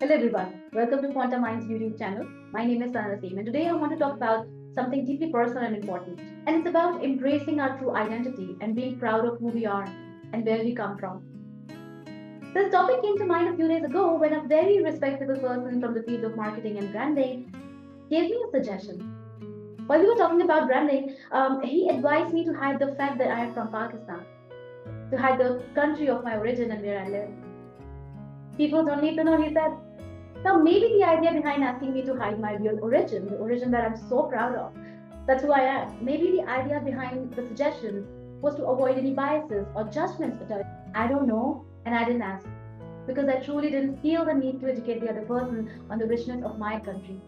Hello everyone, welcome to Quantum Minds YouTube channel. My name is Sana Naseem and today I want to talk about something deeply personal and important. And it's about embracing our true identity and being proud of who we are and where we come from. This topic came to mind a few days ago when a very respectable person from the field of marketing and branding gave me a suggestion. While we were talking about branding, he advised me to hide the fact that I am from Pakistan, to hide the country of my origin and where I live. People don't need to know, he said. Now, maybe the idea behind asking me to hide my real origin, the origin that I'm so proud of, that's who I am. Maybe the idea behind the suggestion was to avoid any biases or judgments. I don't know, and I didn't ask because I truly didn't feel the need to educate the other person on the richness of my country.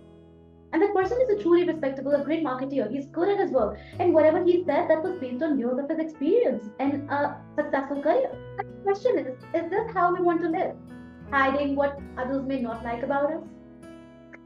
And that person is a truly respectable, a great marketeer. He's good at his work. And whatever he said, that was based on years of his experience and a successful career. And the question is this how we want to live? Hiding what others may not like about us?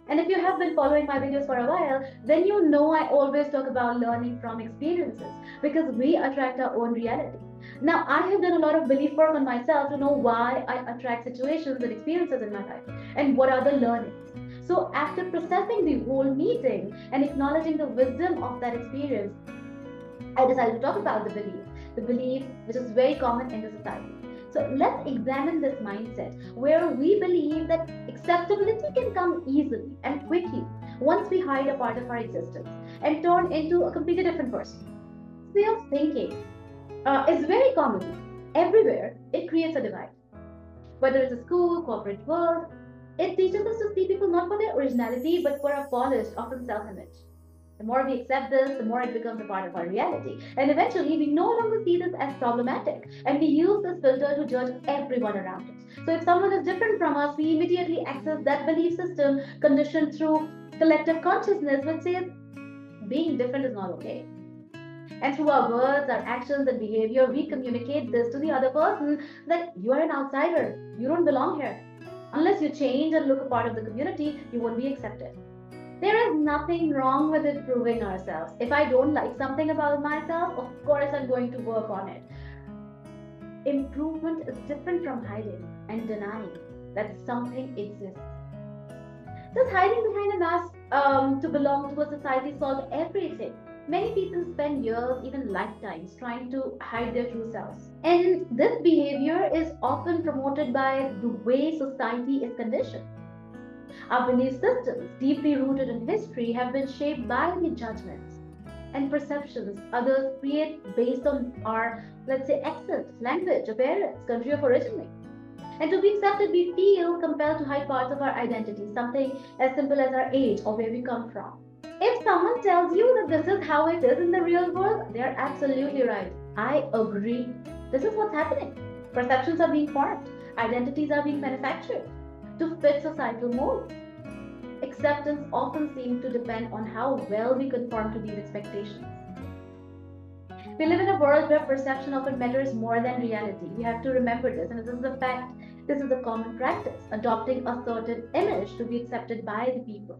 And if you have been following my videos for a while, then you know I always talk about learning from experiences because we attract our own reality. Now, I have done a lot of belief work on myself to know why I attract situations and experiences in my life and what are the learnings. So, after processing the whole meeting and acknowledging the wisdom of that experience, I decided to talk about the belief which is very common in the society. So let's examine this mindset where we believe that acceptability can come easily and quickly once we hide a part of our existence and turn into a completely different person. This way of thinking is very common everywhere. It creates a divide. Whether it's a school, corporate world, it teaches us to see people not for their originality but for a polished, often self-image. The more we accept this, the more it becomes a part of our reality. And eventually, we no longer see this as problematic. And we use this filter to judge everyone around us. So if someone is different from us, we immediately access that belief system conditioned through collective consciousness, which says being different is not okay. And through our words, our actions, and behavior, we communicate this to the other person that you are an outsider. You don't belong here. Unless you change and look a part of the community, you won't be accepted. There is nothing wrong with improving ourselves. If I don't like something about myself, of course I'm going to work on it. Improvement is different from hiding and denying that something exists. Does hiding behind a mask to belong to a society solve everything? Many people spend years, even lifetimes, trying to hide their true selves. And this behavior is often promoted by the way society is conditioned. Our belief systems, deeply rooted in history, have been shaped by the judgments and perceptions others create based on our, let's say, accent, language, appearance, country of origin. And to be accepted, we feel compelled to hide parts of our identity, something as simple as our age or where we come from. If someone tells you that this is how it is in the real world, they are absolutely right. I agree. This is what's happening. Perceptions are being formed, identities are being manufactured to fit societal molds. Acceptance often seems to depend on how well we conform to these expectations. We live in a world where perception often matters more than reality. We have to remember this, and this is a fact. This is a common practice, adopting a certain image to be accepted by the people.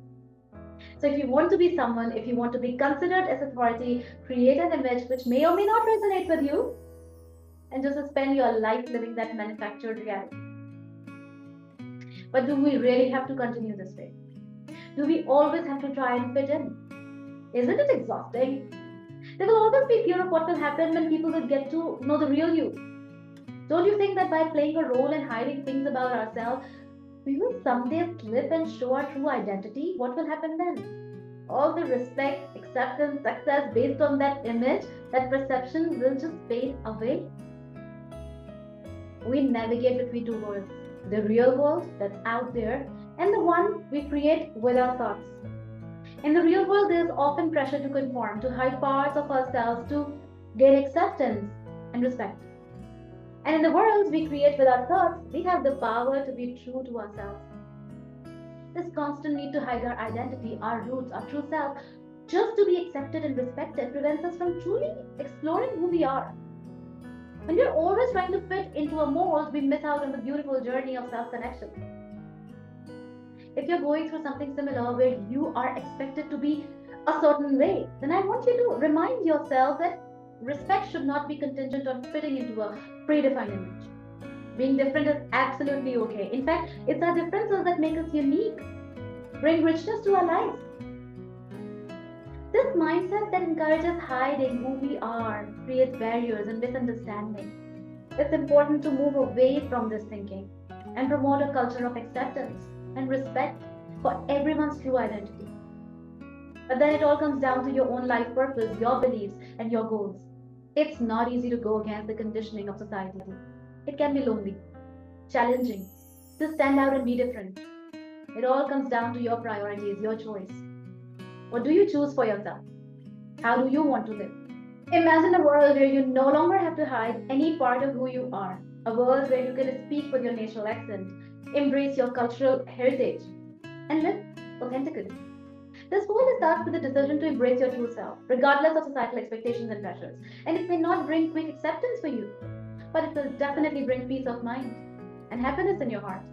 So, if you want to be someone, if you want to be considered as authority, create an image which may or may not resonate with you, and just spend your life living that manufactured reality. But do we really have to continue this way? Do we always have to try and fit in? Isn't it exhausting? There will always be fear of what will happen when people will get to know the real you. Don't you think that by playing a role and hiding things about ourselves, we will someday slip and show our true identity? What will happen then? All the respect, acceptance, success based on that image, that perception will just fade away. We navigate between two worlds, the real world that's out there and the one we create with our thoughts. In the real world, there is often pressure to conform, to hide parts of ourselves, to gain acceptance and respect. And in the world we create with our thoughts, we have the power to be true to ourselves. This constant need to hide our identity, our roots, our true self, just to be accepted and respected, prevents us from truly exploring who we are. When we're always trying to fit into a mold, we miss out on the beautiful journey of self connection. If you're going through something similar where you are expected to be a certain way, then I want you to remind yourself that respect should not be contingent on fitting into a predefined image. Being different is absolutely okay. In fact, it's our differences that make us unique, bring richness to our lives. This mindset that encourages hiding who we are creates barriers and misunderstanding. It's important to move away from this thinking and promote a culture of acceptance and respect for everyone's true identity. But then it all comes down to your own life purpose, your beliefs, and your goals. It's not easy to go against the conditioning of society. It can be lonely, challenging, to stand out and be different. It all comes down to your priorities, your choice. What do you choose for yourself? How do you want to live? Imagine a world where you no longer have to hide any part of who you are. A world where you can speak with your natural accent, embrace your cultural heritage, and live authentically. This world starts with the decision to embrace your true self, regardless of societal expectations and pressures. And it may not bring quick acceptance for you, but it will definitely bring peace of mind and happiness in your heart.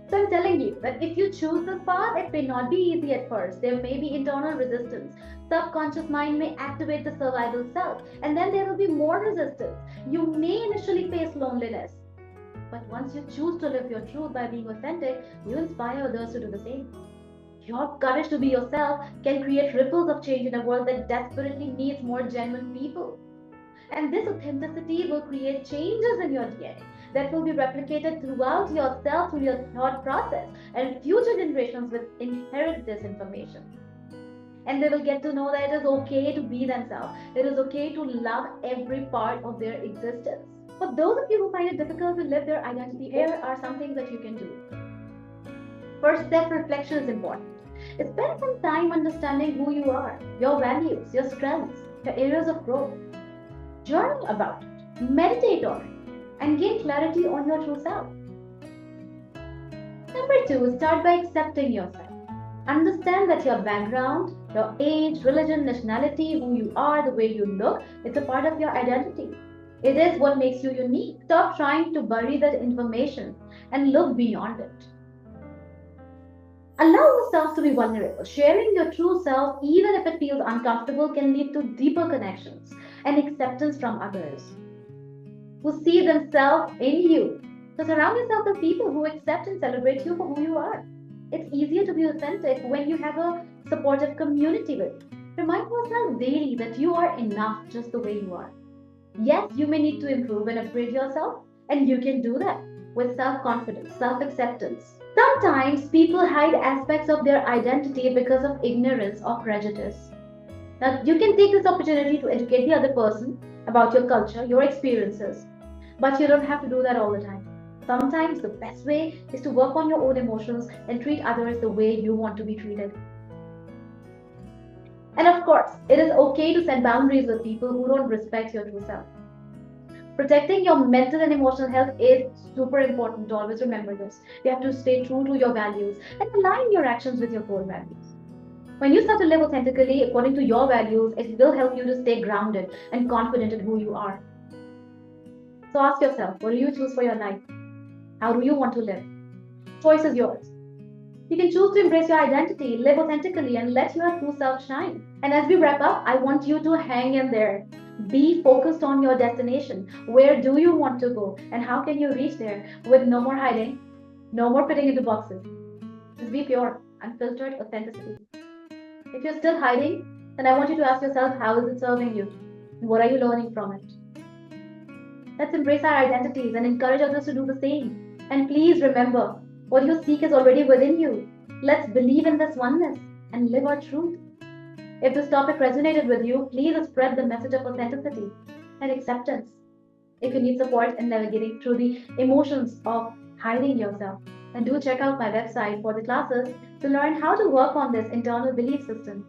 So I'm telling you that if you choose this path, it may not be easy at first. There may be internal resistance. Subconscious mind may activate the survival self, and then there will be more resistance. You may initially face loneliness, but once you choose to live your truth by being authentic, you inspire others to do the same. Your courage to be yourself can create ripples of change in a world that desperately needs more genuine people. And this authenticity will create changes in your DNA that will be replicated throughout yourself through your thought process, and future generations will inherit this information. And they will get to know that it is okay to be themselves. It is okay to love every part of their existence. For those of you who find it difficult to live their identity, here are some things that you can do. First, self reflection is important. Spend some time understanding who you are, your values, your strengths, your areas of growth. Journal about it, meditate on it, and gain clarity on your true self. Number two, start by accepting yourself. Understand that your background, your age, religion, nationality, who you are, the way you look, it's a part of your identity. It is what makes you unique. Stop trying to bury that information and look beyond it. Allow yourself to be vulnerable. Sharing your true self, even if it feels uncomfortable, can lead to deeper connections and acceptance from others who see themselves in you. So surround yourself with people who accept and celebrate you for who you are. It's easier to be authentic when you have a supportive community with you. Remind yourself daily that you are enough just the way you are. Yes, you may need to improve and upgrade yourself, and you can do that with self confidence, self acceptance. Sometimes people hide aspects of their identity because of ignorance or prejudice. Now, you can take this opportunity to educate the other person about your culture, your experiences, but you don't have to do that all the time. Sometimes the best way is to work on your own emotions and treat others the way you want to be treated. And of course, it is okay to set boundaries with people who don't respect your true self. Protecting your mental and emotional health is super important. Always remember this. You have to stay true to your values and align your actions with your core values. When you start to live authentically according to your values, it will help you to stay grounded and confident in who you are. So ask yourself, what do you choose for your life? How do you want to live? Choice is yours. You can choose to embrace your identity, live authentically, and let your true self shine. And as we wrap up, I want you to hang in there. Be focused on your destination. Where do you want to go? And how can you reach there with no more hiding, no more fitting into boxes? Just be pure, unfiltered authenticity. If you're still hiding, then I want you to ask yourself, how is it serving you? And what are you learning from it? Let's embrace our identities and encourage others to do the same. And please remember, what you seek is already within you. Let's believe in this oneness and live our truth. If this topic resonated with you, please spread the message of authenticity and acceptance. If you need support in navigating through the emotions of hiding yourself, then do check out my website for the classes to learn how to work on this internal belief system.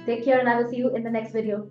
Take care, and I will see you in the next video.